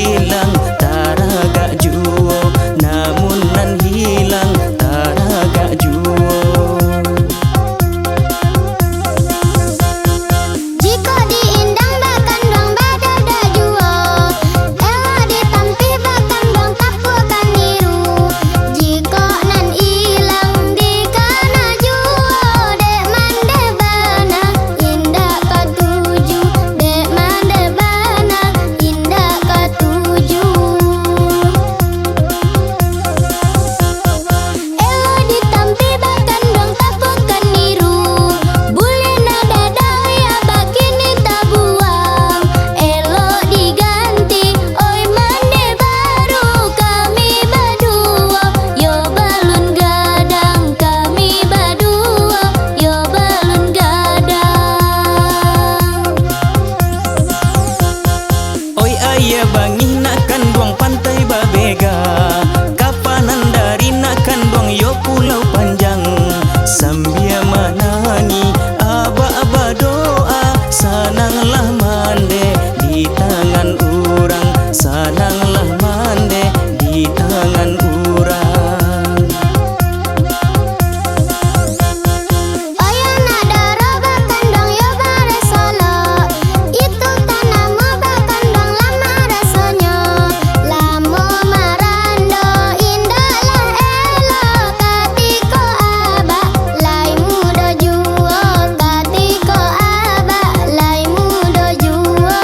hilang taraga juo, namun nan hilang taraga juo. Jika diindang bahkan dong badada juo, ela ditampi bahkan dong tapukan niru. Jika nan ilang di kana juo, dek mande bana indah katuju, dek mande bana indah katuju. Ela ditampi bahkan dong tapukan niru, bulena dadau ya bakini tabuang. Elo diganti oi mande baru kami badua, yo balun gadang kami badua, yo balun gadang. Oi ayah bangi nakan duang pantai Babega, kapanan dari nakan duang yo pulau panjang. Sambil manani aba-aba doa, sananglah mande di tangan urang, sananglah mande di tangan urang. Oyana daro bahkan dong yo bare solo, itu tanamo bahkan dong lama rasanya. Lamo marando indahlah elo, katiko aba lai muda juo, katiko aba lai muda juo.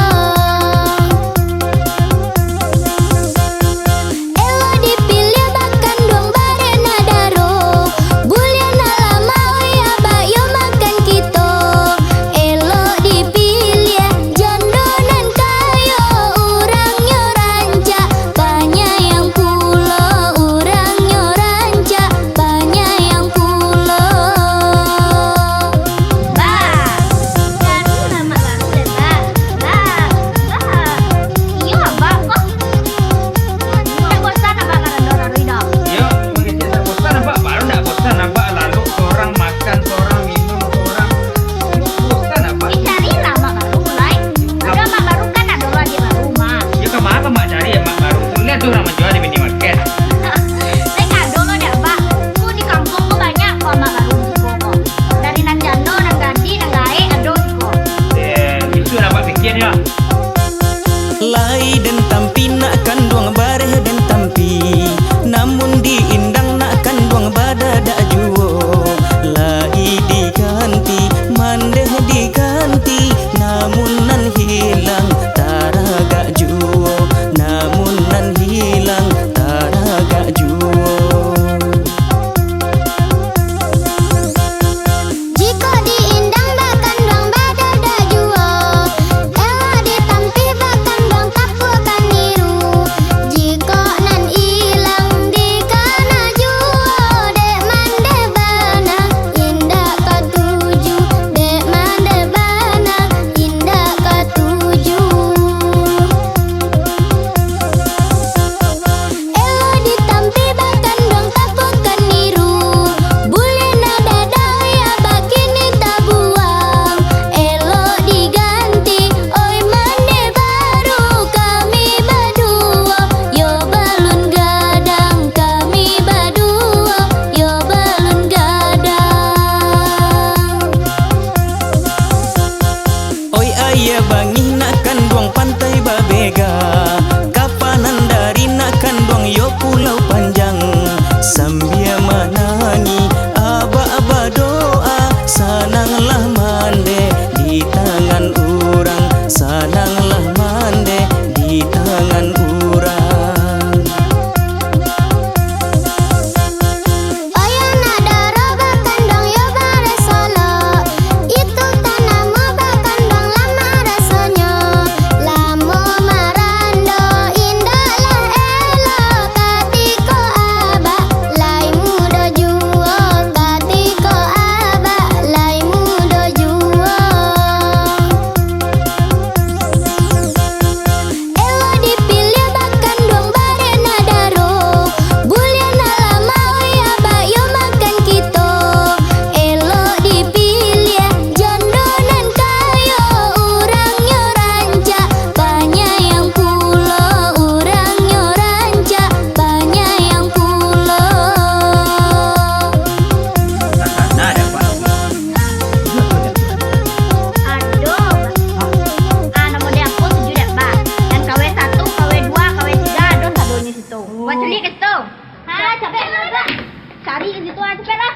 cari di situ aja cepet lah.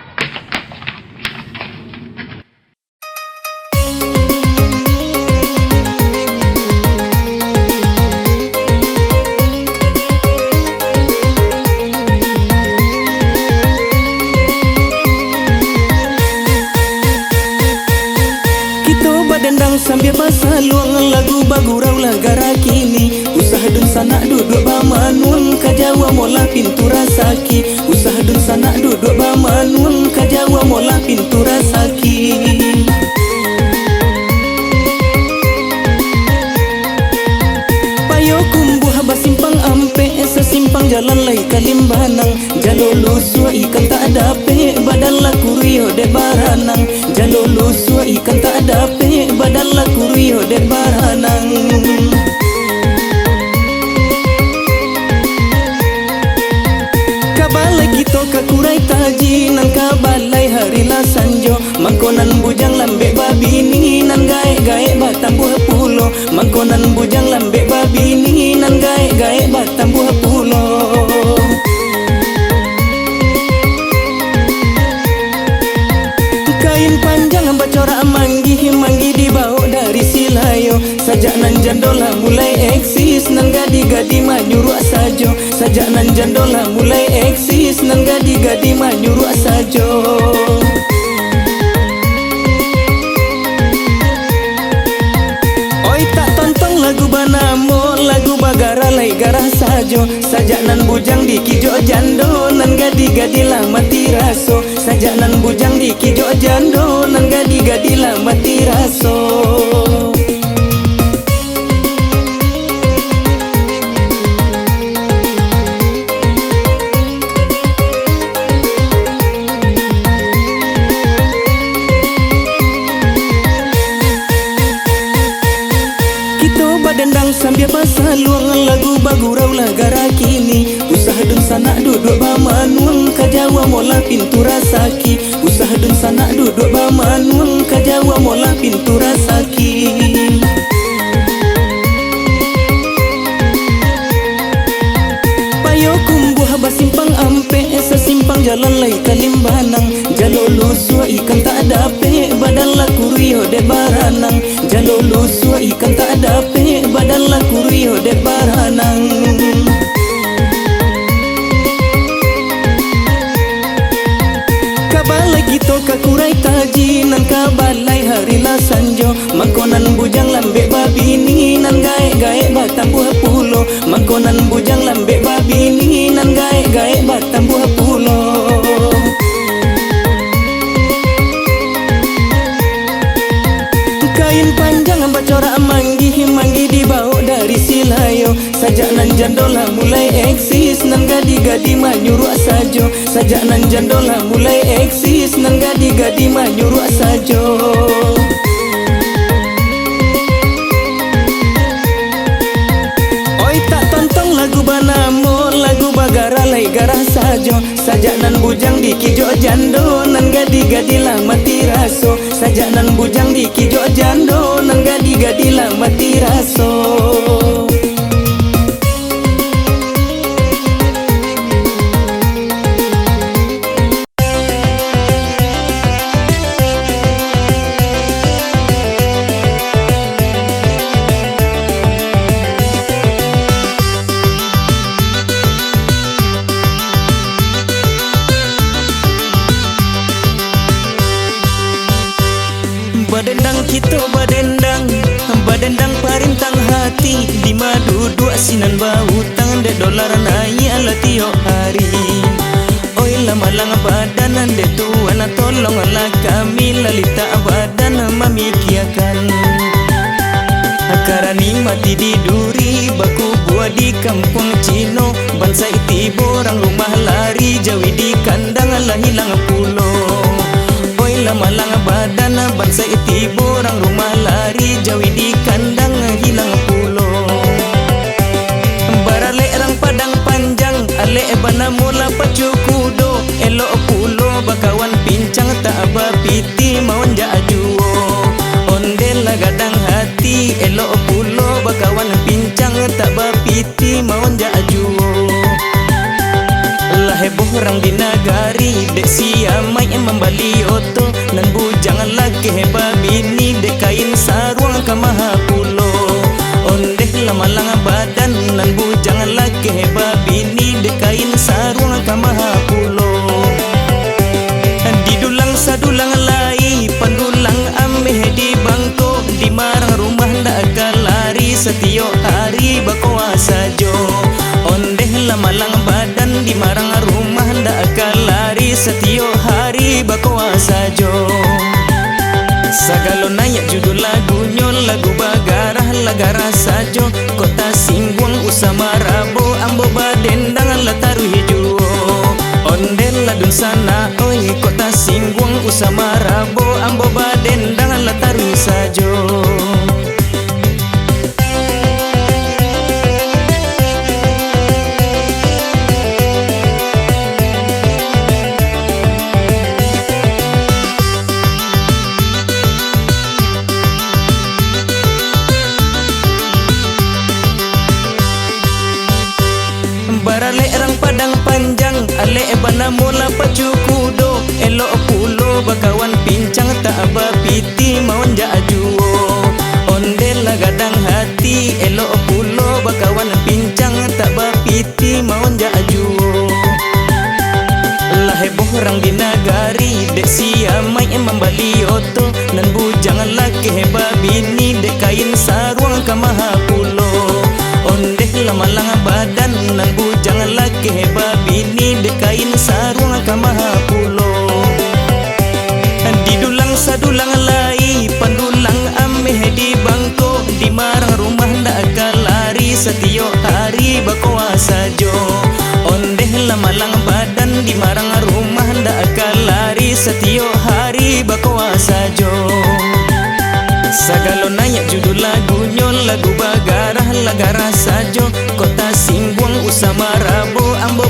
Dendang sambil bahasa luang lagu bagurau lagara kini. Usaha dun sanak duduk bamanun kajawa mola pintu rasaki. Usaha dun sanak duduk bamanun kajawa mola pintu rasaki. Payo kumbuh basimpang ampe sesimpang jalan lai kalimbanang. Jalo lusua ikan tak dape badan laku rio de baranang. Jalo lusua ikan tak dape badan laku rio de baranang. Kabalai kita kakurai taji nan kabalai hari la sanjo. Mangkonan bujang lambe babi ni nan gae-gae batang buah pulo. Mangkonan bujang lambe babi ni nan gae-gae batang buah pulo. Kain panjang bacorak manggi dibawa dari Silayo. Sajak nan jandola mulai eksis nan gadi-gadi manyuruak sajo. Sajak nan jandola mulai eksis nan gadi-gadi manyuruak sajo. Oi tak tonton lagu banamo lagu bagara lai garah sajo. Sajak nan bujang di kijo jando nan gadi-gadi lah mati raso. Sajak nan bujang di kijo jando nan gadi-gadi lah mati raso. Dendang sambil bahasa luang lagu bagurau lagara kini. Usaha dun sanak duduk bamanun kajawa mola pintu rasaki. Usaha dun sanak duduk bamanun kajawa mola pintu rasaki. Payo kumbuh basimpang ampe sesimpang jalan lai kalimbanang. Jalo lusua ikan tak dape badan laku rio de baranang. Jalo lusua ikan tak dape badan laku rio de baranang. Kabalai kita kakurai taji nan kabalai hari la sanjo. Mangkonan bujang lambe babi ni nan gae-gae batang buah pulo. Mangkonan bujang lambe babi ni nan gae-gae batang buah pulo. Kain panjang bacorak manggi dibawa dari Silayo. Sajak nan jandola mulai eksis nan gadi-gadi manyuruak sajo. Sajak nan jandola mulai eksis nan gadi-gadi manyuruak sajo. Oi tak tonton lagu banamo lagu bagara lai garah sajo. Sajak nan bujang di kijo jando nan gadi-gadi lah mati raso. Sajak nan bujang di kijo jando nan gadi-gadi lah mati raso. Badendang kita badendang parintang hati. Di madu dua sinan bau tangan de dolar naik ala tiap hari. Oi lama lang badanan de tuan tolong ala kami lalita badan memikiakan. Karani mati di duri baku buah di kampung Cino. Bangsa iti borang rumah lari jawi di kandang ala hilang pulau. Lama lang badan bangsa iti borang rumah lari jawi di kandang hilang pulo. Barale rang padang panjang ale bana mula pacu kudo. Elok pulo bakawan pincang tak bapiti maun jajuo. Ondel gadang hati elok pulo bakawan pincang tak bapiti maun jajuo. Lah heboh orang di nagari dek siamai membali oto nan bujang lagi heba bini dek kain sarung ke Mahapulo ondeh lamalang badan nan bujang lagi heba bini dek kain sarung ke Mahapulo di dulang sadulang lai pandulang ameh di bangko di marang rumah ndak akan lari setiap hari bakoa sajo ondeh lamalang badan di marang rumah ndak akan lari setiap hari bakoa sajo sagalo nayak judul lagunya lagu bagarah lagara sajo kota Singguang usama rabo ambo badendang lataru hijuo ondel ladun sana oi kota Singguang usama rabo ambo badendang lataru sajo barale erang padang panjang ale bana mula pacu kudo elok pulo bakawan pincang tak aba piti maun jajuo ondel gadang hati elok pulo bakawan pincang tak aba piti maun jajuo lah heboh orang di nagari dek siamai membali oto nan bujang laki heba bini dek kain sarung ke Mahapulo ondeh lamalang badan nan bujang laki heba bini dek kain sarung ke Mahapulo di dulang sadulang lai pandulang ameh di bangko di marang rumah ndak akan lari setiap hari bakoa sajo ondeh lamalang badan di marang rumah ndak akan lari setiap hari bakoa sajo sagalo nayak judul lagunya lagu bagarah lagara sajo kota Singguang usama rabo ambo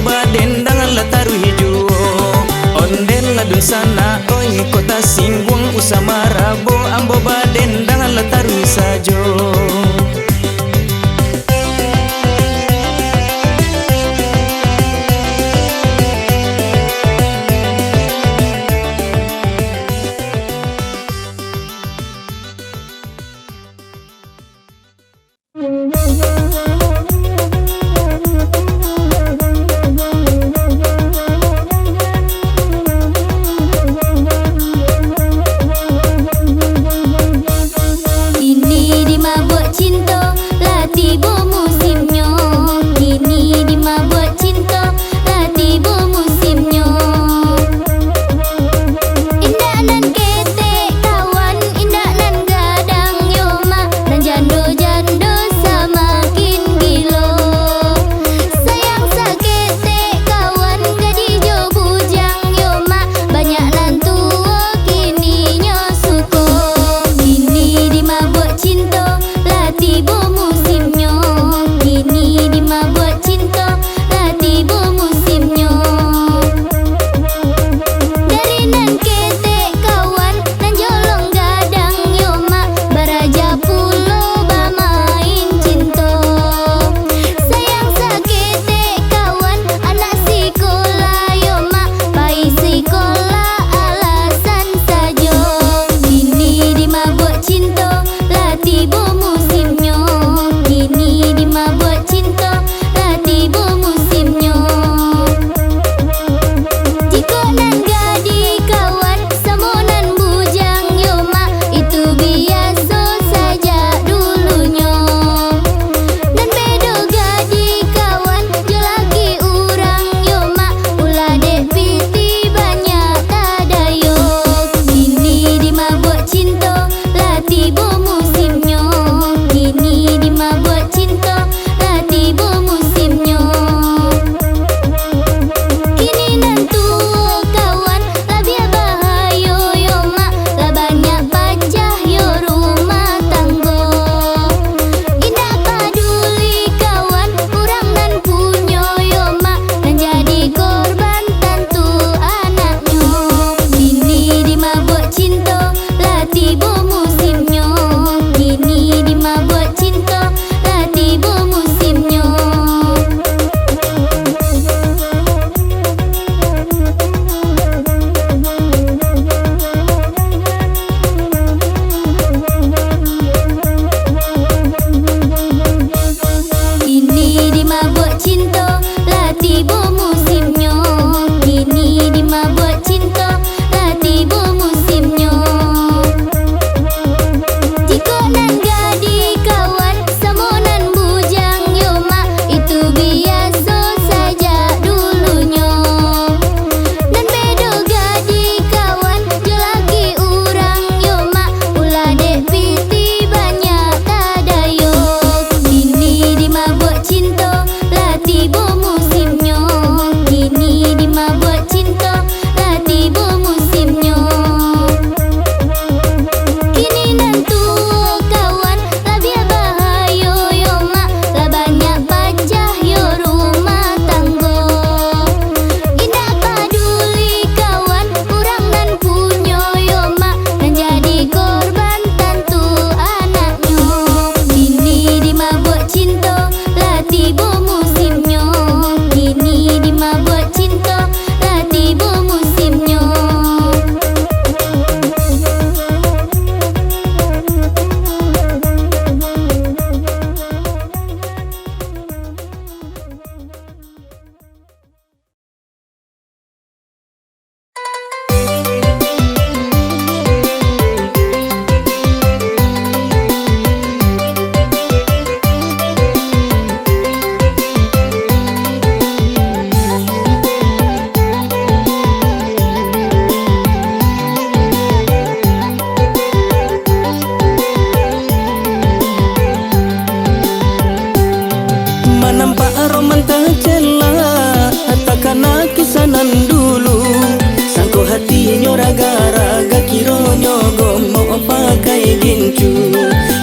gincu.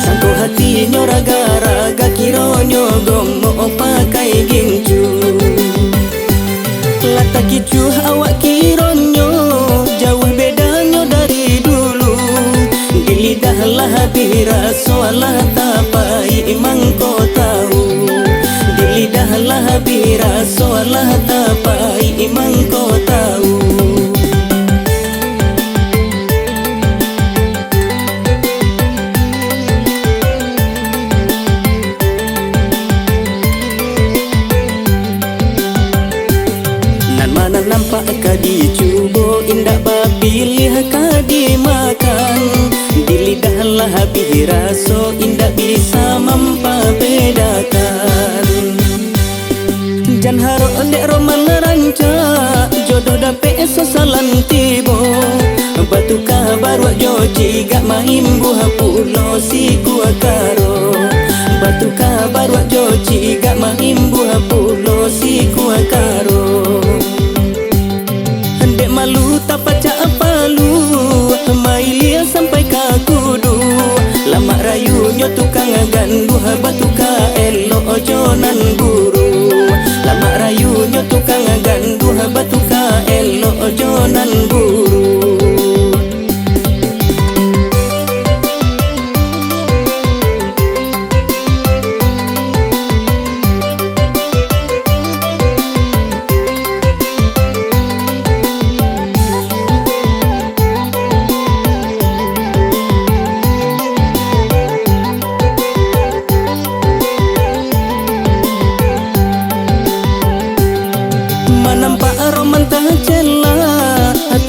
Sangko hati nyo raga-raga kironyo gomo pakai gincu. Lata kicu awak kironyo jauh bedanya dari dulu. Di lidah lah biraso lah tapai imang ko tahu. Di lidah lah biraso lah tapai imang ko tahu. Mana nampak kadi cubo indah bapilih kadi makan. Di lidah lah biraso indah bisa mempebedakan. Jan haro ndek roman ranca jodoh dape sosalan tibo. Batu kabar wak joji gak mahimbu hapulo si kuakaro. Batu kabar wak joji gak mahimbu hapulo si kuakaro. Malu tak pacak palu mailia sampai ka kudu. Lama rayunya tukang gandu batu ka elo ojonan buru. Lama rayunya tukang gandu batu ka elo ojonan buru.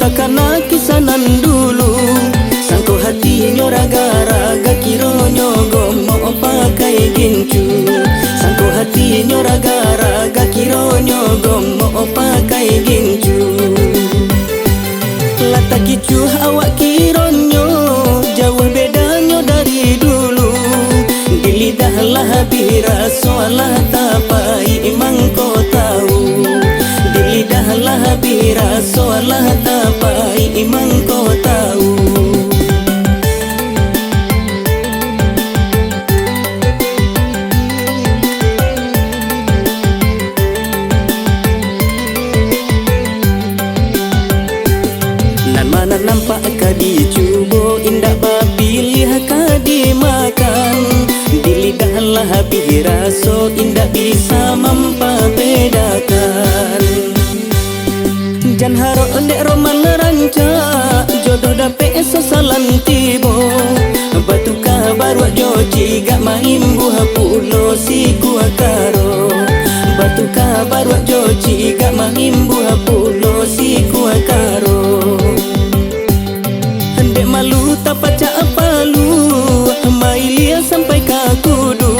Takana kisanan dulu. Sangko hatinya raga-raga kironyo gomo pakai gincu. Sangko hatinya raga-raga kironyo gomo pakai gincu. Lata kicu awak kironyo jauh bedanya dari dulu. Di lidah lah biraso lah tapai imang ko tahu. Di lidah lah biraso lah tapai imang ko tahu. Nan mana nampak kadi cubo indah bapilih kadi makan. Di lidah lah biraso indah bisa mempebedakan. Jan haro ndek roman ranca jodoh dape sosalan tibo. Batu kabar wak joji gak mahimbu hapulo si kuakaro. Batu kabar wak joji gak mahimbu hapulo si kuakaro. Ndek malu tak pacak palu mailia sampai ka kudu.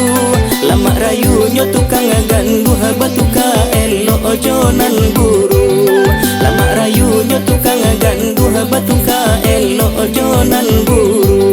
Lama rayunya tukang gandu batu ka elo ojonan buru. Lama rayunya tukang gandu batu ka elo ojonan buru.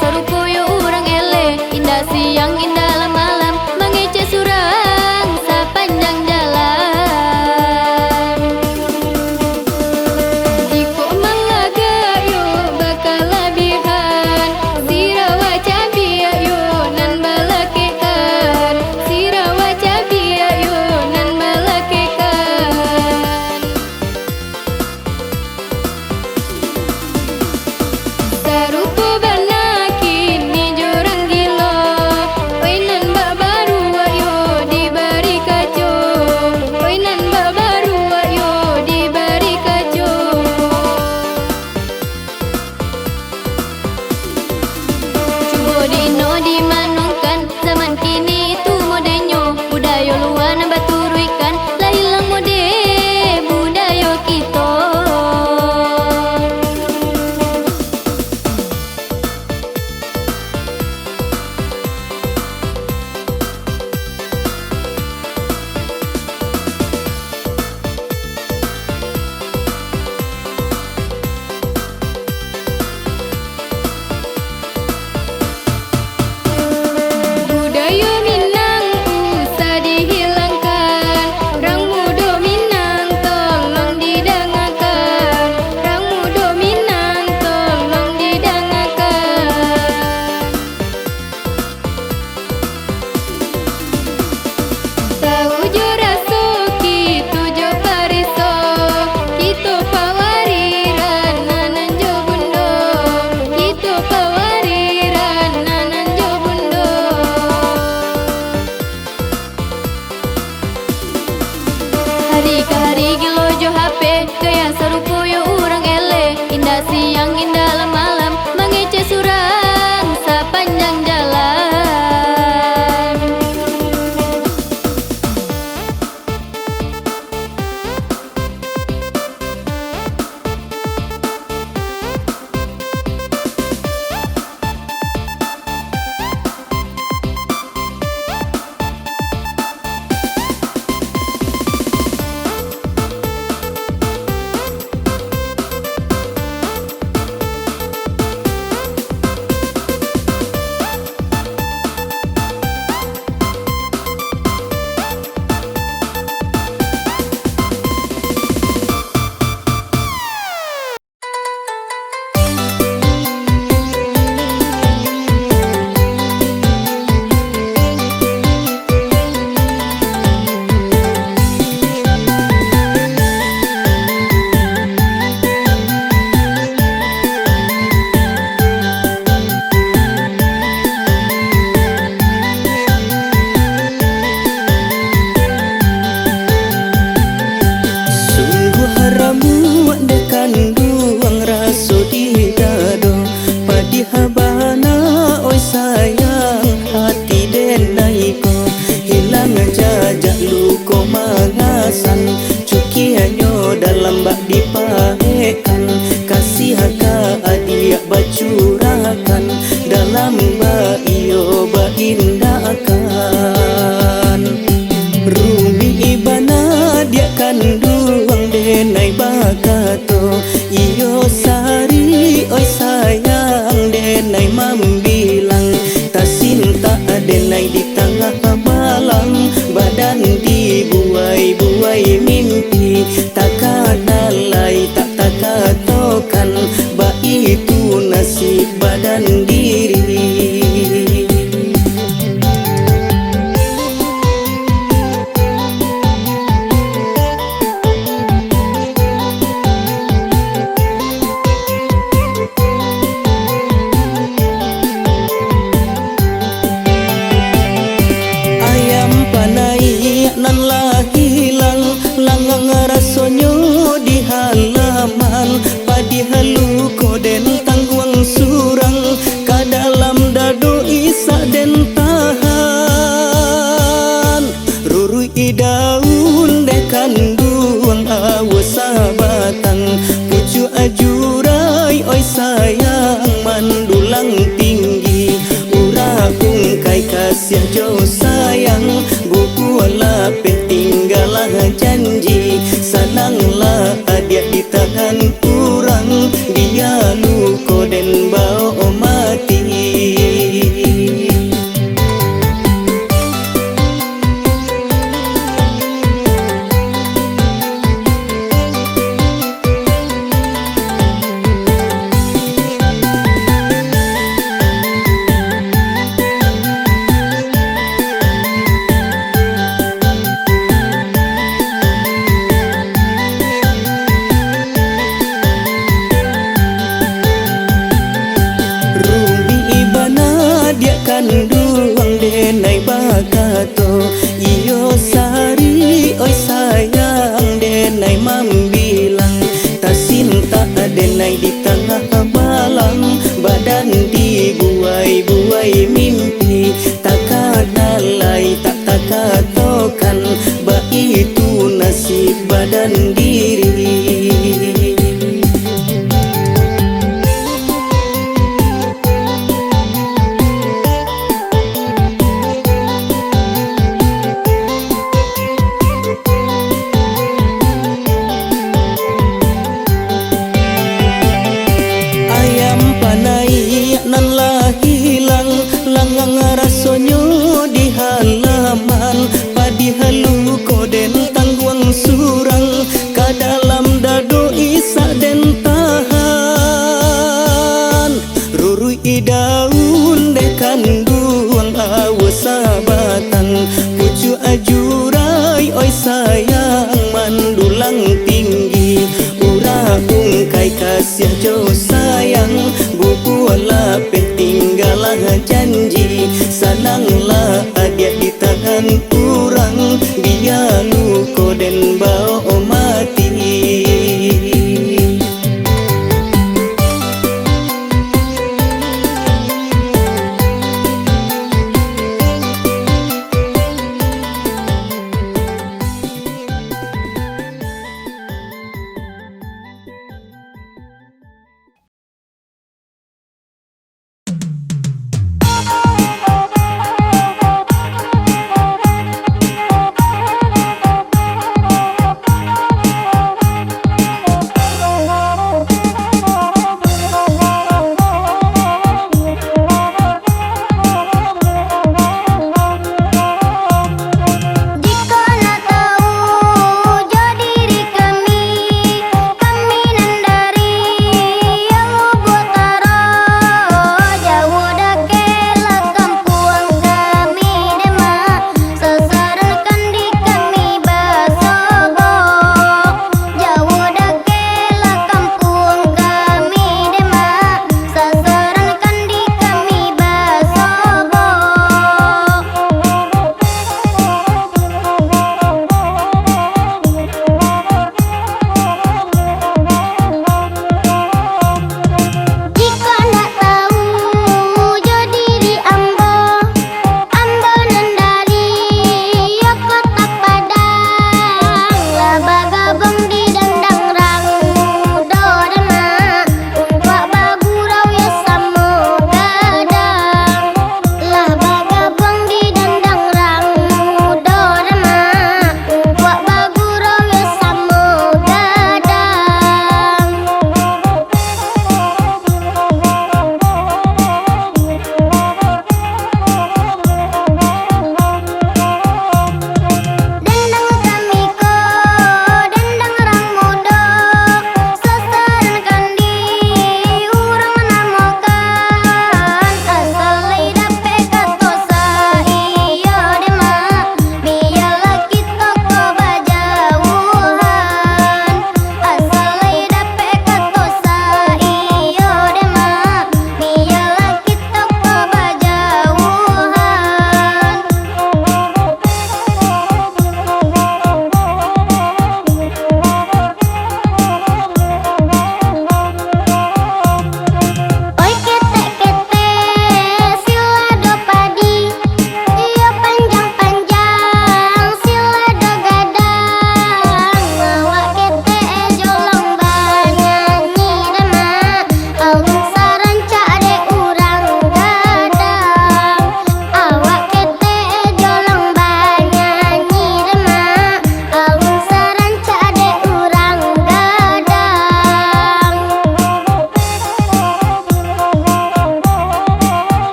serupo yo urang ele, indah siang indah malam, mengece surang sepanjang jalan. Iko malaga yo bakal labihan, sirawa cabia yo nan balakekan, sirawa cabia yo nan balakekan. Sarupo bana kini jorang gilo, oi nan babaru yo diberi kaco, oi nan babaru yo diberi kaco. Cubo dino dimanungkan, zaman kini itu modenyo, budaya luar nan baturuikan, lah hilang mode budaya kita. Budaya Minang usah dihilangkan, rang muda Minang tolong didengarkan, rang muda Minang tolong didengarkan. Tahu jo raso kitu jo pariso, kitu pawariran nanan jo bundo, kitu pawariran nanan jo bundo. Hari ke hari gilo jo HP, gaya serupo yo urang ele, indah siang indah malam, mengece surang sepanjang jalan. Sungguh haramu dekan duang raso di dado, padi habana oi sayang hati denaiko, hilang jajak luko mangasan, cuki hanyo dalam bak dipahekan, kasih haka adia bacurakan, dalam ba iyo ba indakan. Rumi ibana dia kanduang denai bakato, iyo sari oi sayang denai Ui daun dekanduang awas sabatang pucu ajurai oi sayang mandulang tinggi ura ungkai kasih jauh sayang buku ala pentinggalah janji sananglah adia di tangan kurang dia luko den bau mati.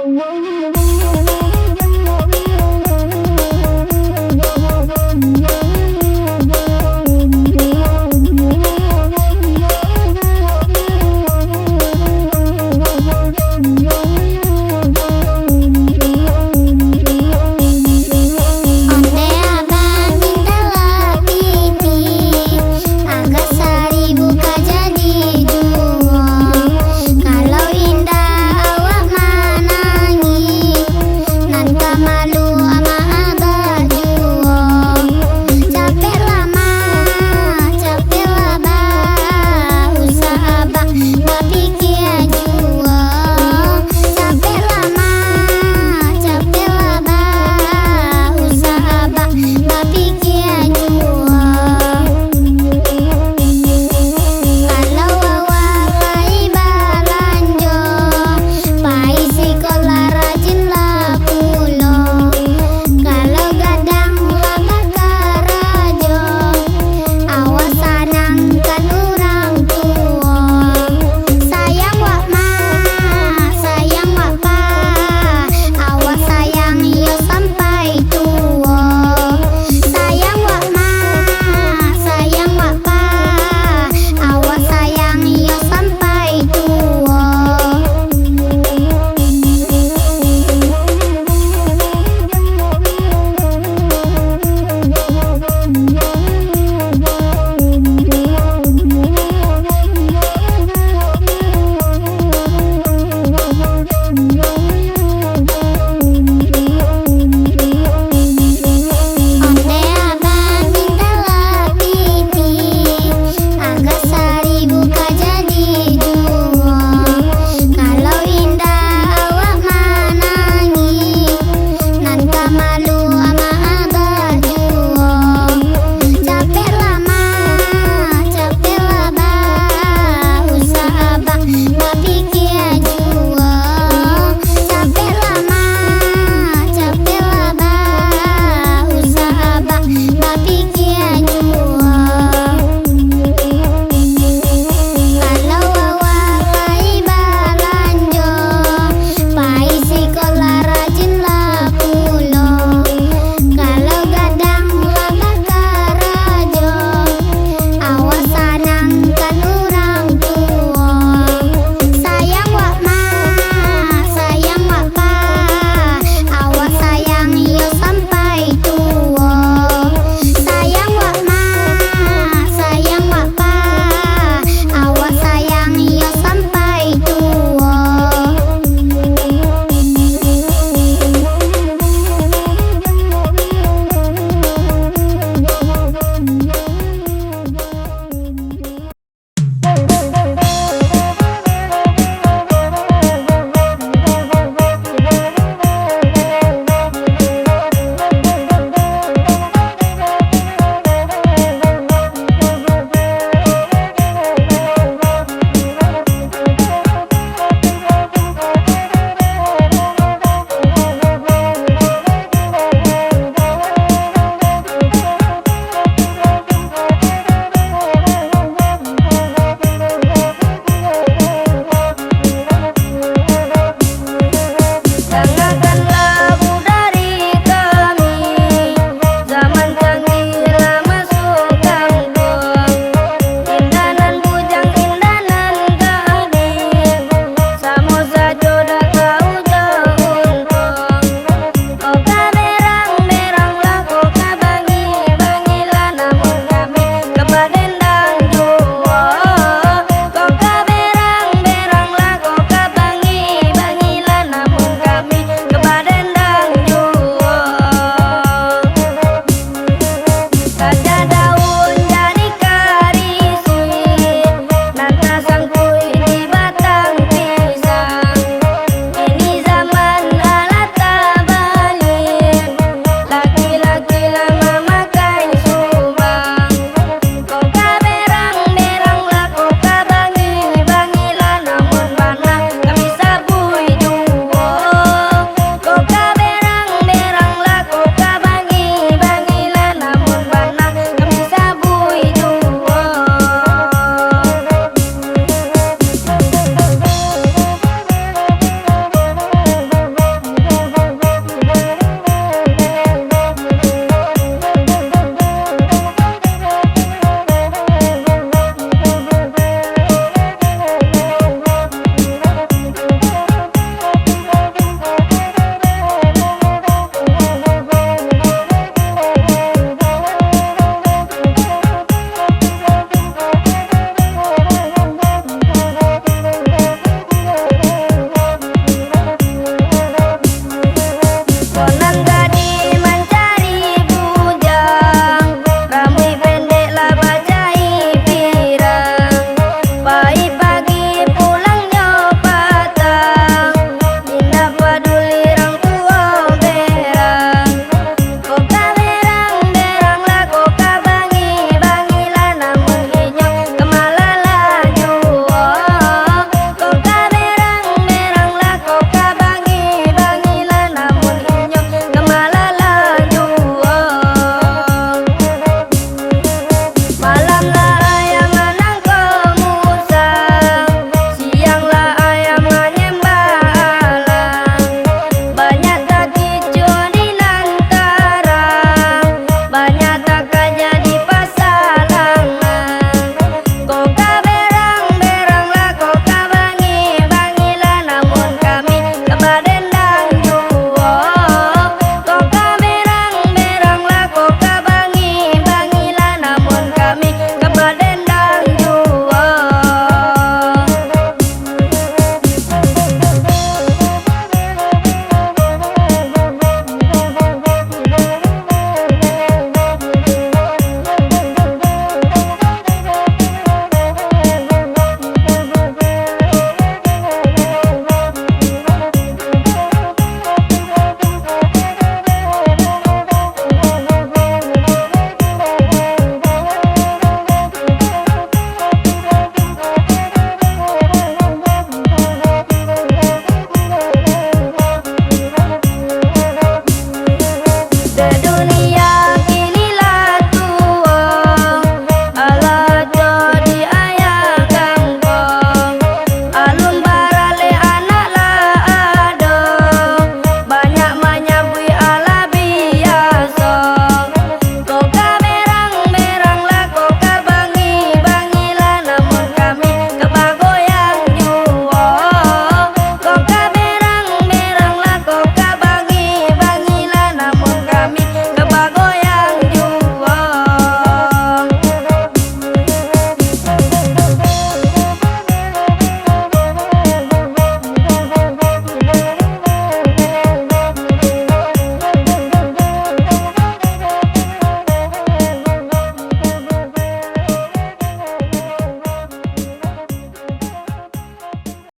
Thank you.